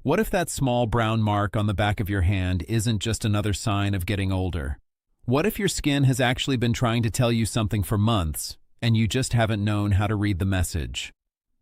What if that small brown mark on the back of your hand isn't just another sign of getting older? What if your skin has actually been trying to tell you something for months, and you just haven't known how to read the message?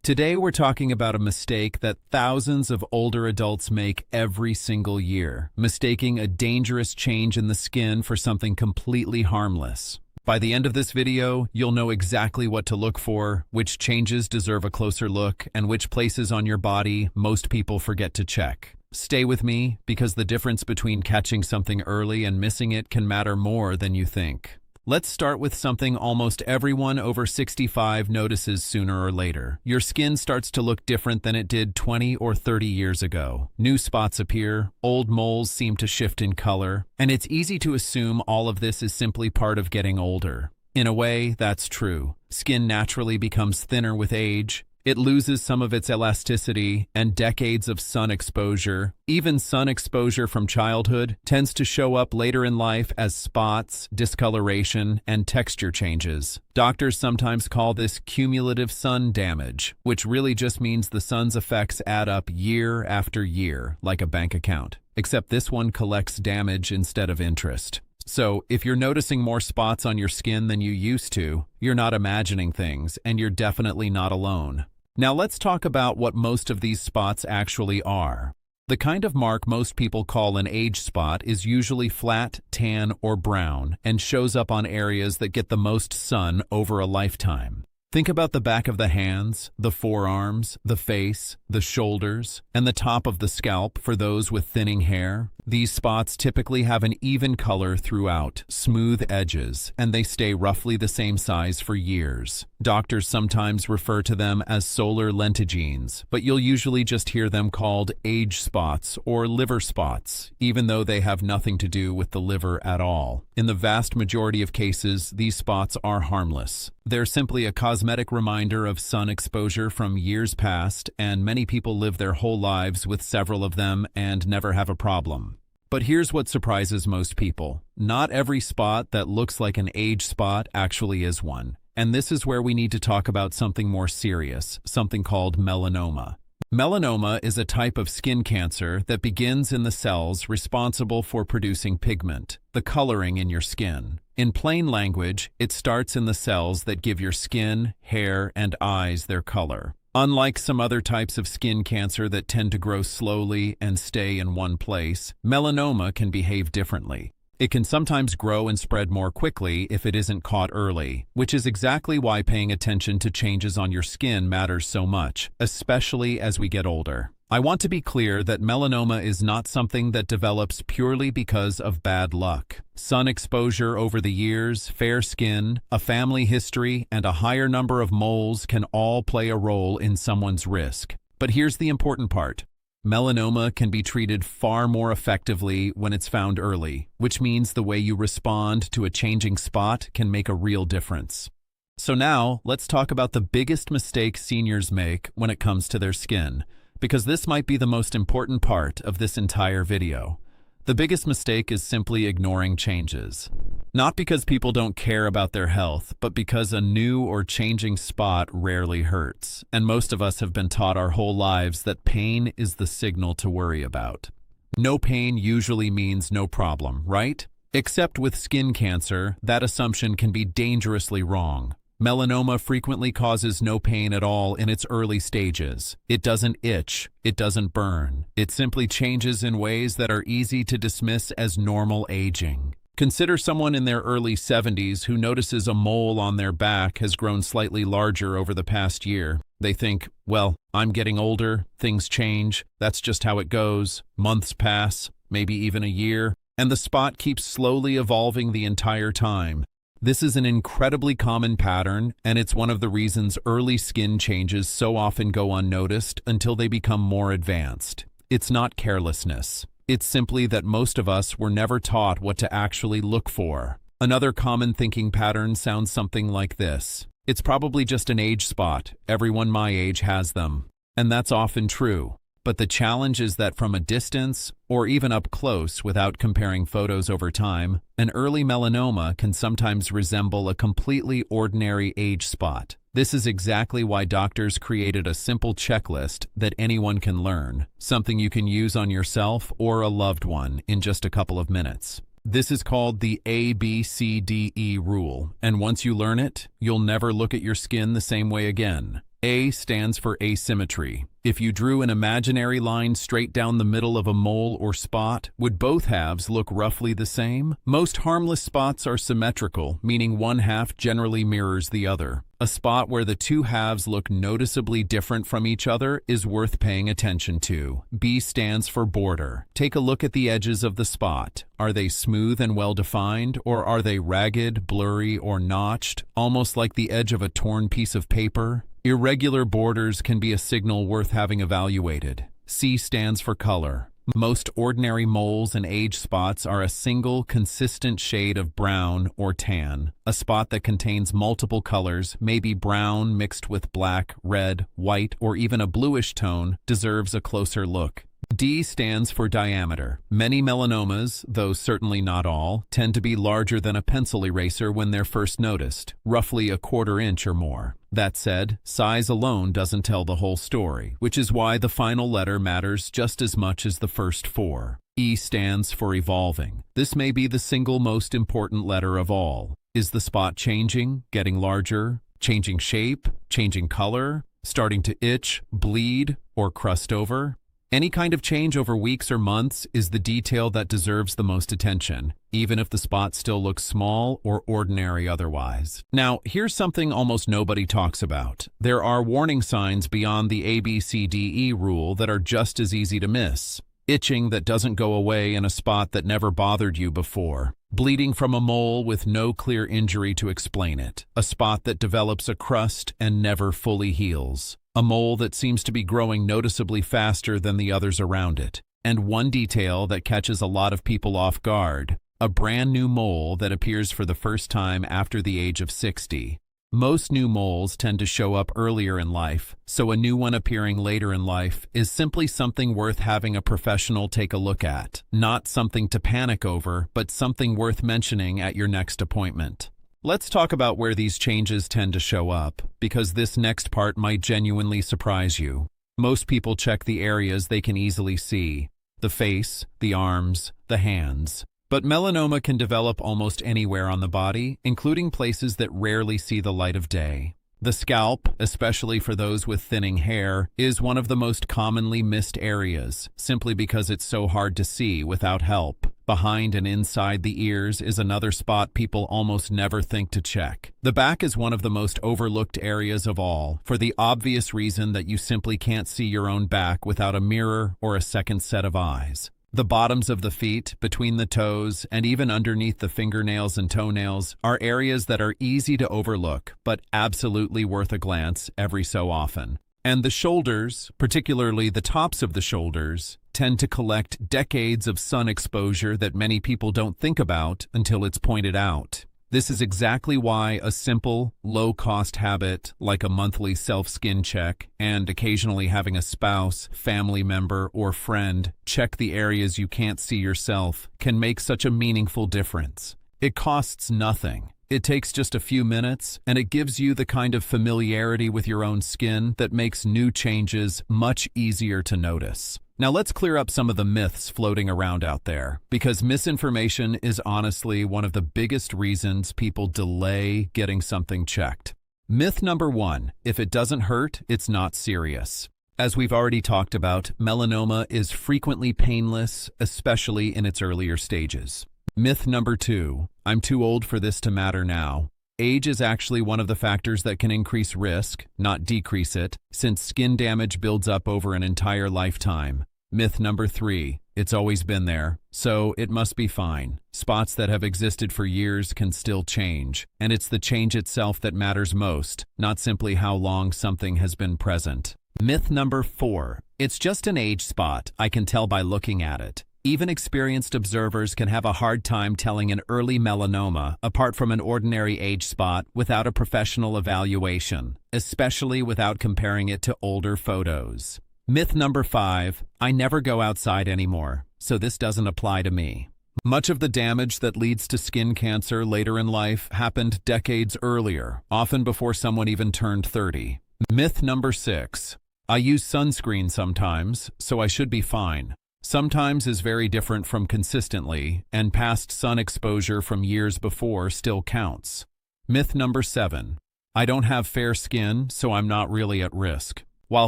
Today we're talking about a mistake that thousands of older adults make every single year, mistaking a dangerous change in the skin for something completely harmless. By the end of this video, you'll know exactly what to look for, which changes deserve a closer look, and which places on your body most people forget to check. Stay with me, because the difference between catching something early and missing it can matter more than you think. Let's start with something almost everyone over 65 notices sooner or later. Your skin starts to look different than it did 20 or 30 years ago. New spots appear, old moles seem to shift in color, and it's easy to assume all of this is simply part of getting older. In a way, that's true. Skin naturally becomes thinner with age. It loses some of its elasticity, and decades of sun exposure, even sun exposure from childhood, tends to show up later in life as spots, discoloration, and texture changes. Doctors sometimes call this cumulative sun damage, which really just means the sun's effects add up year after year, like a bank account. Except this one collects damage instead of interest. So, if you're noticing more spots on your skin than you used to, you're not imagining things, and you're definitely not alone. Now let's talk about what most of these spots actually are. The kind of mark most people call an age spot is usually flat, tan, or brown, and shows up on areas that get the most sun over a lifetime. Think about the back of the hands, the forearms, the face, the shoulders, and the top of the scalp for those with thinning hair. These spots typically have an even color throughout, smooth edges, and they stay roughly the same size for years. Doctors sometimes refer to them as solar lentigines, but you'll usually just hear them called age spots or liver spots, even though they have nothing to do with the liver at all. In the vast majority of cases, these spots are harmless. They're simply a cosmetic reminder of sun exposure from years past, and many people live their whole lives with several of them and never have a problem. But here's what surprises most people. Not every spot that looks like an age spot actually is one. And this is where we need to talk about something more serious, something called melanoma. Melanoma is a type of skin cancer that begins in the cells responsible for producing pigment, the coloring in your skin. In plain language, it starts in the cells that give your skin, hair, and eyes their color. Unlike some other types of skin cancer that tend to grow slowly and stay in one place, melanoma can behave differently. It can sometimes grow and spread more quickly if it isn't caught early, which is exactly why paying attention to changes on your skin matters so much, especially as we get older. I want to be clear that melanoma is not something that develops purely because of bad luck. Sun exposure over the years, fair skin, a family history, and a higher number of moles can all play a role in someone's risk. But here's the important part. Melanoma can be treated far more effectively when it's found early, which means the way you respond to a changing spot can make a real difference. So now, let's talk about the biggest mistake seniors make when it comes to their skin, because this might be the most important part of this entire video. The biggest mistake is simply ignoring changes. Not because people don't care about their health, but because a new or changing spot rarely hurts. And most of us have been taught our whole lives that pain is the signal to worry about. No pain usually means no problem, right? Except with skin cancer, that assumption can be dangerously wrong. Melanoma frequently causes no pain at all in its early stages. It doesn't itch, it doesn't burn. It simply changes in ways that are easy to dismiss as normal aging. Consider someone in their early 70s who notices a mole on their back has grown slightly larger over the past year. They think, well, I'm getting older, things change, that's just how it goes. Months pass, maybe even a year, and the spot keeps slowly evolving the entire time. This is an incredibly common pattern, and it's one of the reasons early skin changes so often go unnoticed until they become more advanced. It's not carelessness. It's simply that most of us were never taught what to actually look for. Another common thinking pattern sounds something like this. It's probably just an age spot. Everyone my age has them. And that's often true. But the challenge is that from a distance, or even up close without comparing photos over time, an early melanoma can sometimes resemble a completely ordinary age spot. This is exactly why doctors created a simple checklist that anyone can learn, something you can use on yourself or a loved one in just a couple of minutes. This is called the ABCDE rule, and once you learn it, you'll never look at your skin the same way again. A stands for asymmetry. If you drew an imaginary line straight down the middle of a mole or spot, would both halves look roughly the same? Most harmless spots are symmetrical, meaning one half generally mirrors the other. A spot where the two halves look noticeably different from each other is worth paying attention to. B stands for border. Take a look at the edges of the spot. Are they smooth and well-defined, or are they ragged, blurry, or notched, almost like the edge of a torn piece of paper? Irregular borders can be a signal worth having evaluated. C stands for color. Most ordinary moles and age spots are a single, consistent shade of brown or tan. A spot that contains multiple colors, maybe brown mixed with black, red, white, or even a bluish tone, deserves a closer look. D stands for diameter. Many melanomas, though certainly not all, tend to be larger than a pencil eraser when they're first noticed, roughly a quarter inch or more. That said, size alone doesn't tell the whole story, which is why the final letter matters just as much as the first four. E stands for evolving. This may be the single most important letter of all. Is the spot changing, getting larger, changing shape, changing color, starting to itch, bleed, or crust over? Any kind of change over weeks or months is the detail that deserves the most attention, even if the spot still looks small or ordinary otherwise. Now, here's something almost nobody talks about. There are warning signs beyond the ABCDE rule that are just as easy to miss. Itching that doesn't go away in a spot that never bothered you before. Bleeding from a mole with no clear injury to explain it. A spot that develops a crust and never fully heals. A mole that seems to be growing noticeably faster than the others around it. And one detail that catches a lot of people off guard. A brand new mole that appears for the first time after the age of 60. Most new moles tend to show up earlier in life, so a new one appearing later in life is simply something worth having a professional take a look at. Not something to panic over, but something worth mentioning at your next appointment. Let's talk about where these changes tend to show up, because this next part might genuinely surprise you. Most people check the areas they can easily see: the face, the arms, the hands. But melanoma can develop almost anywhere on the body, including places that rarely see the light of day. The scalp, especially for those with thinning hair, is one of the most commonly missed areas, simply because it's so hard to see without help. Behind and inside the ears is another spot people almost never think to check. The back is one of the most overlooked areas of all, for the obvious reason that you simply can't see your own back without a mirror or a second set of eyes. The bottoms of the feet, between the toes, and even underneath the fingernails and toenails are areas that are easy to overlook, but absolutely worth a glance every so often. And the shoulders, particularly the tops of the shoulders, tend to collect decades of sun exposure that many people don't think about until it's pointed out. This is exactly why a simple, low-cost habit like a monthly self-skin check and occasionally having a spouse, family member, or friend check the areas you can't see yourself can make such a meaningful difference. It costs nothing. It takes just a few minutes, and it gives you the kind of familiarity with your own skin that makes new changes much easier to notice. Now let's clear up some of the myths floating around out there, because misinformation is honestly one of the biggest reasons people delay getting something checked. Myth number 1, if it doesn't hurt, it's not serious. As we've already talked about, melanoma is frequently painless, especially in its earlier stages. Myth number 2, I'm too old for this to matter now. Age is actually one of the factors that can increase risk, not decrease it, since skin damage builds up over an entire lifetime. Myth number 3, it's always been there, so it must be fine. Spots that have existed for years can still change, and it's the change itself that matters most, not simply how long something has been present. Myth number 4, it's just an age spot, I can tell by looking at it. Even experienced observers can have a hard time telling an early melanoma apart from an ordinary age spot without a professional evaluation, especially without comparing it to older photos. Myth number 5, I never go outside anymore, so this doesn't apply to me. Much of the damage that leads to skin cancer later in life happened decades earlier, often before someone even turned 30. Myth number 6, I use sunscreen sometimes, so I should be fine. Sometimes is very different from consistently, and past sun exposure from years before still counts. Myth number 7, I don't have fair skin, so I'm not really at risk. While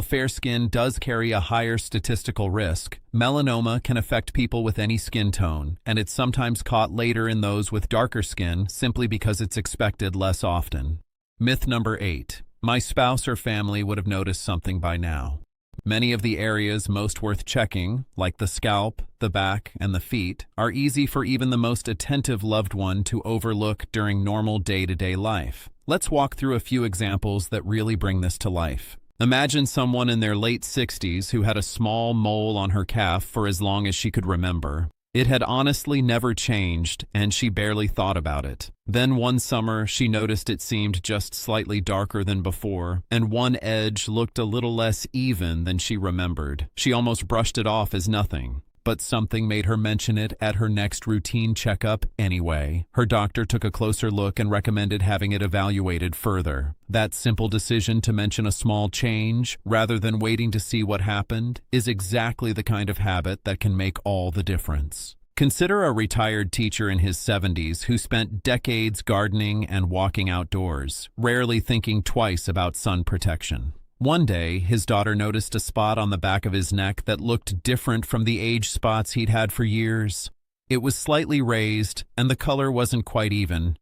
fair skin does carry a higher statistical risk, melanoma can affect people with any skin tone, and it's sometimes caught later in those with darker skin simply because it's expected less often. Myth number 8, my spouse or family would have noticed something by now. Many of the areas most worth checking, like the scalp, the back, and the feet, are easy for even the most attentive loved one to overlook during normal day-to-day life. Let's walk through a few examples that really bring this to life. Imagine someone in their late 60s who had a small mole on her calf for as long as she could remember. It had honestly never changed, and she barely thought about it. Then one summer, she noticed it seemed just slightly darker than before, and one edge looked a little less even than she remembered. She almost brushed it off as nothing. But something made her mention it at her next routine checkup anyway. Her doctor took a closer look and recommended having it evaluated further. That simple decision to mention a small change, rather than waiting to see what happened, is exactly the kind of habit that can make all the difference. Consider a retired teacher in his 70s who spent decades gardening and walking outdoors, rarely thinking twice about sun protection. One day, his daughter noticed a spot on the back of his neck that looked different from the age spots he'd had for years. It was slightly raised, and the color wasn't quite even.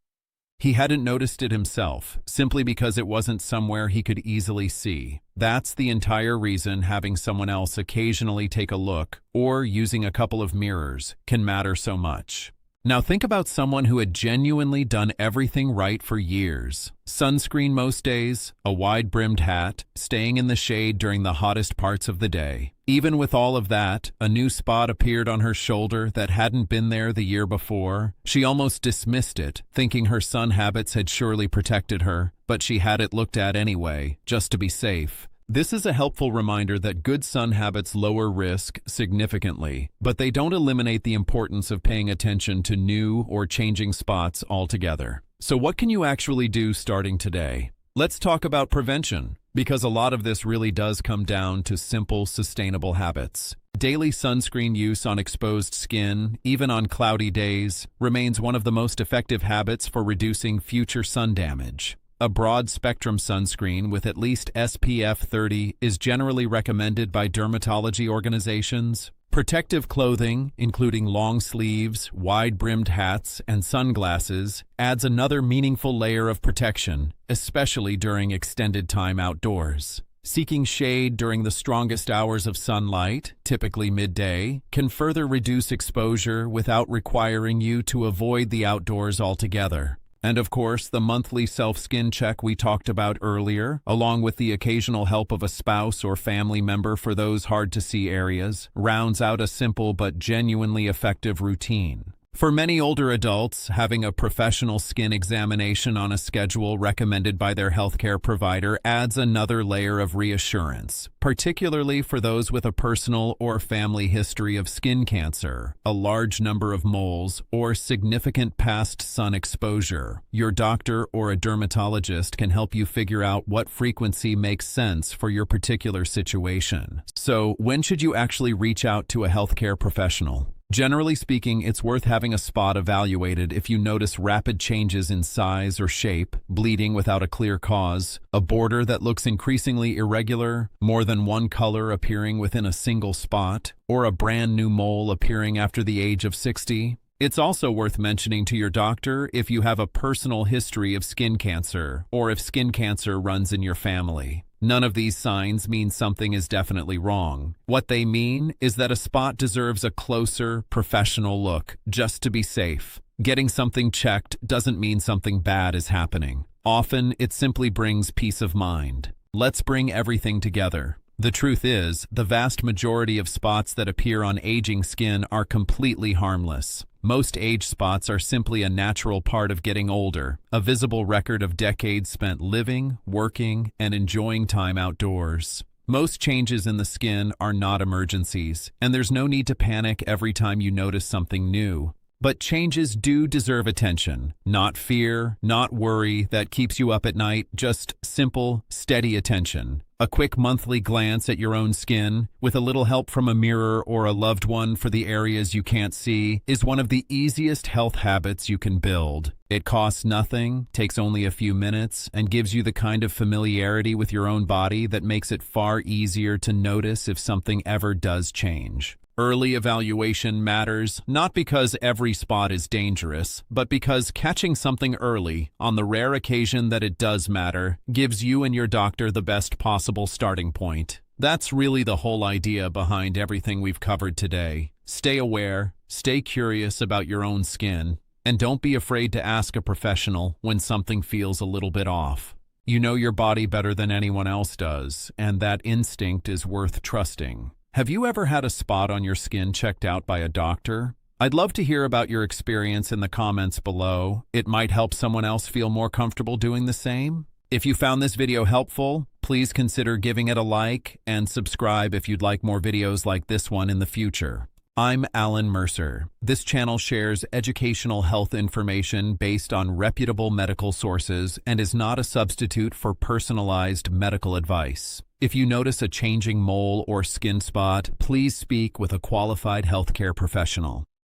He hadn't noticed it himself, simply because it wasn't somewhere he could easily see. That's the entire reason having someone else occasionally take a look, or using a couple of mirrors, can matter so much. Now think about someone who had genuinely done everything right for years. Sunscreen most days, a wide-brimmed hat, staying in the shade during the hottest parts of the day. Even with all of that, a new spot appeared on her shoulder that hadn't been there the year before. She almost dismissed it, thinking her sun habits had surely protected her, but she had it looked at anyway, just to be safe. This is a helpful reminder that good sun habits lower risk significantly, but they don't eliminate the importance of paying attention to new or changing spots altogether. So what can you actually do starting today? Let's talk about prevention, because a lot of this really does come down to simple, sustainable habits. Daily sunscreen use on exposed skin, even on cloudy days, remains one of the most effective habits for reducing future sun damage. A broad-spectrum sunscreen with at least SPF 30 is generally recommended by dermatology organizations. Protective clothing, including long sleeves, wide-brimmed hats, and sunglasses, adds another meaningful layer of protection, especially during extended time outdoors. Seeking shade during the strongest hours of sunlight, typically midday, can further reduce exposure without requiring you to avoid the outdoors altogether. And of course, the monthly self-skin check we talked about earlier, along with the occasional help of a spouse or family member for those hard-to-see areas, rounds out a simple but genuinely effective routine. For many older adults, having a professional skin examination on a schedule recommended by their healthcare provider adds another layer of reassurance, particularly for those with a personal or family history of skin cancer, a large number of moles, or significant past sun exposure. Your doctor or a dermatologist can help you figure out what frequency makes sense for your particular situation. So, when should you actually reach out to a healthcare professional? Generally speaking, it's worth having a spot evaluated if you notice rapid changes in size or shape, bleeding without a clear cause, a border that looks increasingly irregular, more than one color appearing within a single spot, or a brand new mole appearing after the age of 60. It's also worth mentioning to your doctor if you have a personal history of skin cancer, or if skin cancer runs in your family. None of these signs mean something is definitely wrong. What they mean is that a spot deserves a closer, professional look, just to be safe. Getting something checked doesn't mean something bad is happening. Often, it simply brings peace of mind. Let's bring everything together. The truth is, the vast majority of spots that appear on aging skin are completely harmless. Most age spots are simply a natural part of getting older, a visible record of decades spent living, working, and enjoying time outdoors. Most changes in the skin are not emergencies, and there's no need to panic every time you notice something new. But changes do deserve attention. Not fear, not worry that keeps you up at night, just simple, steady attention. A quick monthly glance at your own skin, with a little help from a mirror or a loved one for the areas you can't see, is one of the easiest health habits you can build. It costs nothing, takes only a few minutes, and gives you the kind of familiarity with your own body that makes it far easier to notice if something ever does change. Early evaluation matters, not because every spot is dangerous, but because catching something early, on the rare occasion that it does matter, gives you and your doctor the best possible starting point. That's really the whole idea behind everything we've covered today. Stay aware, stay curious about your own skin, and don't be afraid to ask a professional when something feels a little bit off. You know your body better than anyone else does, and that instinct is worth trusting. Have you ever had a spot on your skin checked out by a doctor? I'd love to hear about your experience in the comments below. It might help someone else feel more comfortable doing the same. If you found this video helpful, please consider giving it a like and subscribe if you'd like more videos like this one in the future. I'm Alan Mercer. This channel shares educational health information based on reputable medical sources and is not a substitute for personalized medical advice. If you notice a changing mole or skin spot, please speak with a qualified healthcare professional.